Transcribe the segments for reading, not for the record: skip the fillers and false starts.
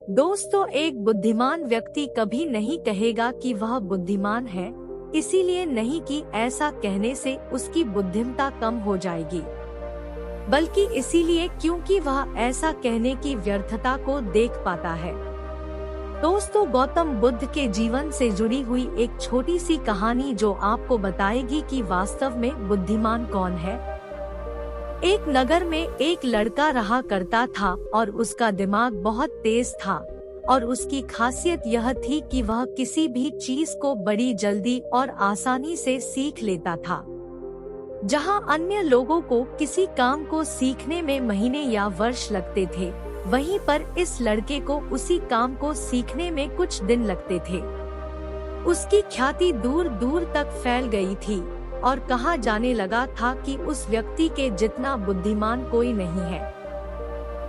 दोस्तों, एक बुद्धिमान व्यक्ति कभी नहीं कहेगा कि वह बुद्धिमान है, इसीलिए नहीं कि ऐसा कहने से उसकी बुद्धिमत्ता कम हो जाएगी, बल्कि इसीलिए क्योंकि वह ऐसा कहने की व्यर्थता को देख पाता है। दोस्तों, गौतम बुद्ध के जीवन से जुड़ी हुई एक छोटी सी कहानी जो आपको बताएगी कि वास्तव में बुद्धिमान कौन है। एक नगर में एक लड़का रहा करता था और उसका दिमाग बहुत तेज था और उसकी खासियत यह थी कि वह किसी भी चीज को बड़ी जल्दी और आसानी से सीख लेता था। जहां अन्य लोगों को किसी काम को सीखने में महीने या वर्ष लगते थे, वहीं पर इस लड़के को उसी काम को सीखने में कुछ दिन लगते थे। उसकी ख्याति दूर दूर तक फैल गई थी और कहा जाने लगा था कि उस व्यक्ति के जितना बुद्धिमान कोई नहीं है।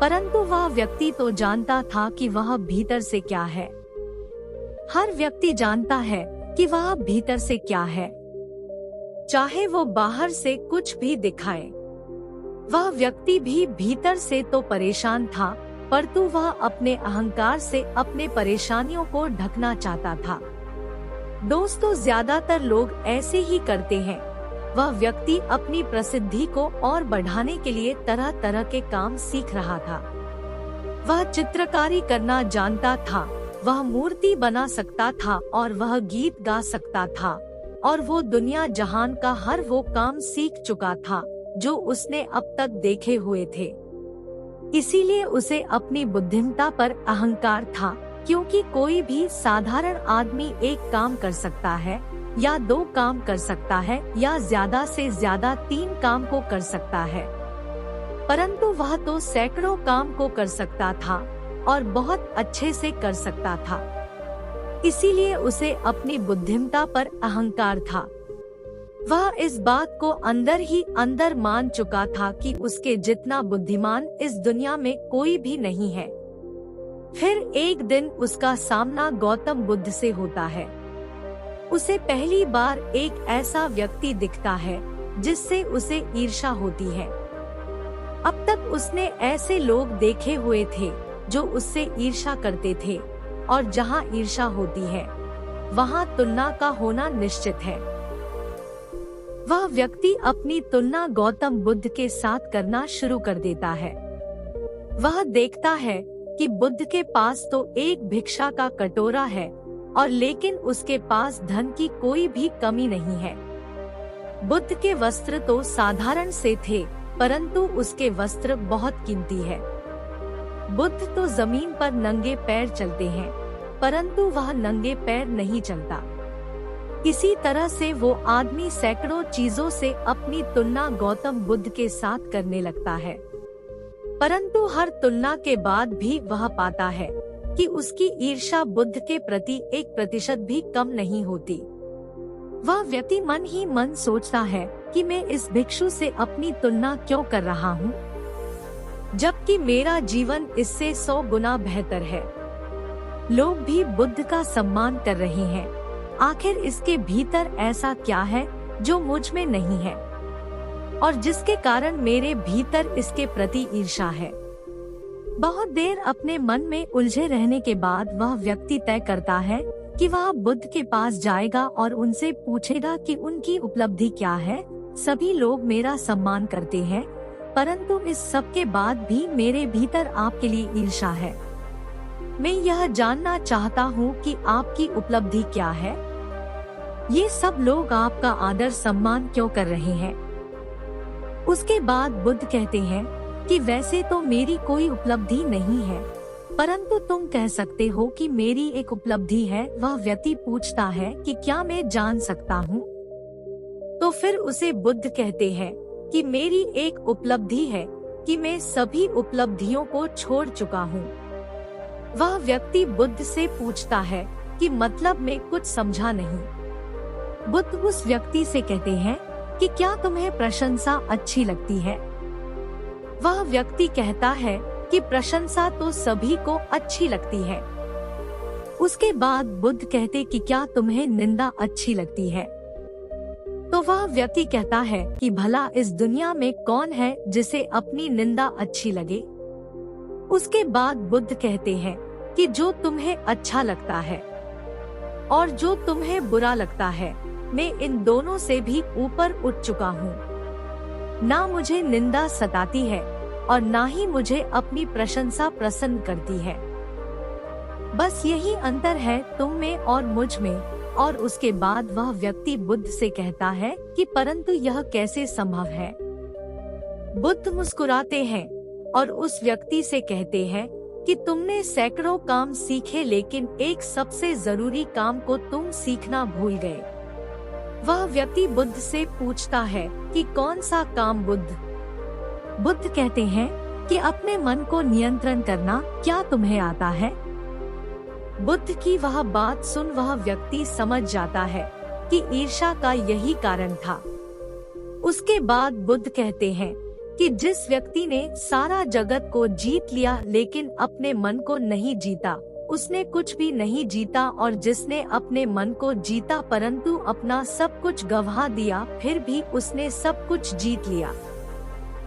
परंतु वह व्यक्ति तो जानता था कि वह भीतर से क्या है। हर व्यक्ति जानता है कि वह भीतर से क्या है, चाहे वो बाहर से कुछ भी दिखाए। वह व्यक्ति भी भीतर से तो परेशान था, परंतु वह अपने अहंकार से अपने परेशानियों को ढकना चाहता था। दोस्तों, ज्यादातर लोग ऐसे ही करते हैं। वह व्यक्ति अपनी प्रसिद्धि को और बढ़ाने के लिए तरह तरह के काम सीख रहा था। वह चित्रकारी करना जानता था, वह मूर्ति बना सकता था और वह गीत गा सकता था और वो दुनिया जहान का हर वो काम सीख चुका था जो उसने अब तक देखे हुए थे। इसीलिए उसे अपनी बुद्धिमत्ता पर अहंकार था, क्योंकि कोई भी साधारण आदमी एक काम कर सकता है या 2 काम कर सकता है या ज्यादा से ज्यादा 3 काम को कर सकता है, परंतु वह तो सैकड़ों काम को कर सकता था और बहुत अच्छे से कर सकता था। इसीलिए उसे अपनी बुद्धिमत्ता पर अहंकार था। वह इस बात को अंदर ही अंदर मान चुका था कि उसके जितना बुद्धिमान इस दुनिया में कोई भी नहीं है। फिर एक दिन उसका सामना गौतम बुद्ध से होता है। उसे पहली बार एक ऐसा व्यक्ति दिखता है जिससे उसे ईर्ष्या होती है। अब तक उसने ऐसे लोग देखे हुए थे जो उससे ईर्ष्या करते थे, और जहां ईर्ष्या होती है वहां तुलना का होना निश्चित है। वह व्यक्ति अपनी तुलना गौतम बुद्ध के साथ करना शुरू कर देता है। वह देखता है कि बुद्ध के पास तो एक भिक्षा का कटोरा है और लेकिन उसके पास धन की कोई भी कमी नहीं है। बुद्ध के वस्त्र तो साधारण से थे, परंतु उसके वस्त्र बहुत कीमती है। बुद्ध तो जमीन पर नंगे पैर चलते हैं, परंतु वह नंगे पैर नहीं चलता। इसी तरह से वो आदमी सैकड़ों चीजों से अपनी तुलना गौतम बुद्ध के साथ करने लगता है, परंतु हर तुलना के बाद भी वह पाता है कि उसकी ईर्ष्या बुद्ध के प्रति 1% भी कम नहीं होती। वह व्यक्ति मन ही मन सोचता है कि मैं इस भिक्षु से अपनी तुलना क्यों कर रहा हूँ, जबकि मेरा जीवन इससे 100 गुना बेहतर है। लोग भी बुद्ध का सम्मान कर रहे हैं, आखिर इसके भीतर ऐसा क्या है जो मुझ में नहीं है और जिसके कारण मेरे भीतर इसके प्रति ईर्ष्या है। बहुत देर अपने मन में उलझे रहने के बाद वह व्यक्ति तय करता है कि वह बुद्ध के पास जाएगा और उनसे पूछेगा कि उनकी उपलब्धि क्या है। सभी लोग मेरा सम्मान करते हैं, परंतु इस सब के बाद भी मेरे भीतर आपके लिए ईर्ष्या है। मैं यह जानना चाहता हूँ कि आपकी उपलब्धि क्या है। ये सब लोग आपका आदर सम्मान क्यों कर रहे हैं। उसके बाद बुद्ध कहते हैं कि वैसे तो मेरी कोई उपलब्धि नहीं है, परंतु तुम कह सकते हो कि मेरी एक उपलब्धि है। वह व्यक्ति पूछता है कि क्या मैं जान सकता हूँ। तो फिर उसे बुद्ध कहते हैं कि मेरी एक उपलब्धि है कि मैं सभी उपलब्धियों को छोड़ चुका हूँ। वह व्यक्ति बुद्ध से पूछता है कि मतलब मैं कुछ समझा नहीं। बुद्ध उस व्यक्ति से कहते हैं कि क्या तुम्हें प्रशंसा अच्छी लगती है। वह व्यक्ति कहता है कि प्रशंसा तो सभी को अच्छी लगती है। उसके बाद बुद्ध कहते कि क्या तुम्हें निंदा अच्छी लगती है। तो वह व्यक्ति कहता है कि भला इस दुनिया में कौन है जिसे अपनी निंदा अच्छी लगे। उसके बाद बुद्ध कहते हैं कि जो तुम्हें अच्छा लगता है और जो तुम्हें बुरा लगता है, मैं इन दोनों से भी ऊपर उठ चुका हूँ। ना मुझे निंदा सताती है और ना ही मुझे अपनी प्रशंसा प्रसन्न करती है। बस यही अंतर है तुम में और मुझ में। और उसके बाद वह व्यक्ति बुद्ध से कहता है कि परंतु यह कैसे संभव है। बुद्ध मुस्कुराते हैं और उस व्यक्ति से कहते हैं कि तुमने सैकड़ों काम सीखे, लेकिन एक सबसे जरूरी काम को तुम सीखना भूल गए। वह व्यक्ति बुद्ध से पूछता है कि कौन सा काम बुद्ध? बुद्ध कहते हैं कि अपने मन को नियंत्रण करना क्या तुम्हें आता है? बुद्ध की वह बात सुन वह व्यक्ति समझ जाता है कि ईर्ष्या का यही कारण था। उसके बाद बुद्ध कहते हैं कि जिस व्यक्ति ने सारा जगत को जीत लिया लेकिन अपने मन को नहीं जीता, उसने कुछ भी नहीं जीता। और जिसने अपने मन को जीता परंतु अपना सब कुछ गंवा दिया, फिर भी उसने सब कुछ जीत लिया।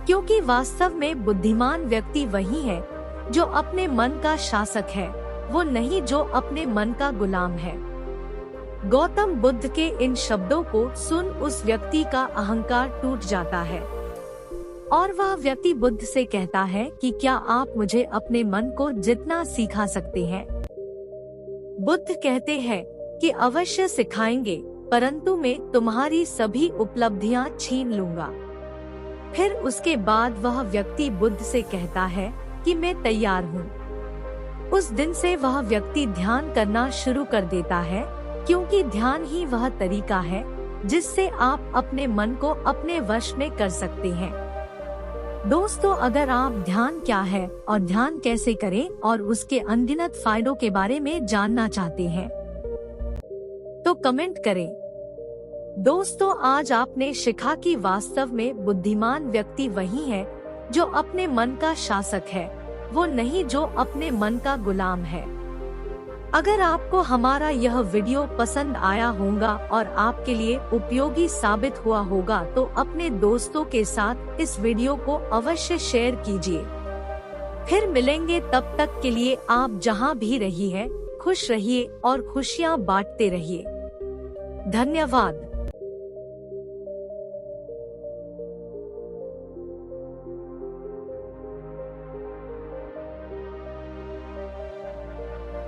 क्योंकि वास्तव में बुद्धिमान व्यक्ति वही है जो अपने मन का शासक है, वो नहीं जो अपने मन का गुलाम है। गौतम बुद्ध के इन शब्दों को सुन उस व्यक्ति का अहंकार टूट जाता है और वह व्यक्ति बुद्ध से कहता है कि क्या आप मुझे अपने मन को जितना सिखा सकते हैं? बुद्ध कहते हैं कि अवश्य सिखाएंगे, परंतु मैं तुम्हारी सभी उपलब्धियां छीन लूंगा। फिर उसके बाद वह व्यक्ति बुद्ध से कहता है कि मैं तैयार हूँ। उस दिन से वह व्यक्ति ध्यान करना शुरू कर देता है, क्योंकि ध्यान ही वह तरीका है जिससे आप अपने मन को अपने वश में कर सकते हैं। दोस्तों, अगर आप ध्यान क्या है और ध्यान कैसे करें और उसके अनगिनत फायदों के बारे में जानना चाहते हैं तो कमेंट करें। दोस्तों, आज आपने सीखा कि वास्तव में बुद्धिमान व्यक्ति वही है जो अपने मन का शासक है, वो नहीं जो अपने मन का गुलाम है। अगर आपको हमारा यह वीडियो पसंद आया होगा और आपके लिए उपयोगी साबित हुआ होगा तो अपने दोस्तों के साथ इस वीडियो को अवश्य शेयर कीजिए। फिर मिलेंगे, तब तक के लिए आप जहां भी रहिए खुश रहिए और खुशियां बांटते रहिए। धन्यवाद।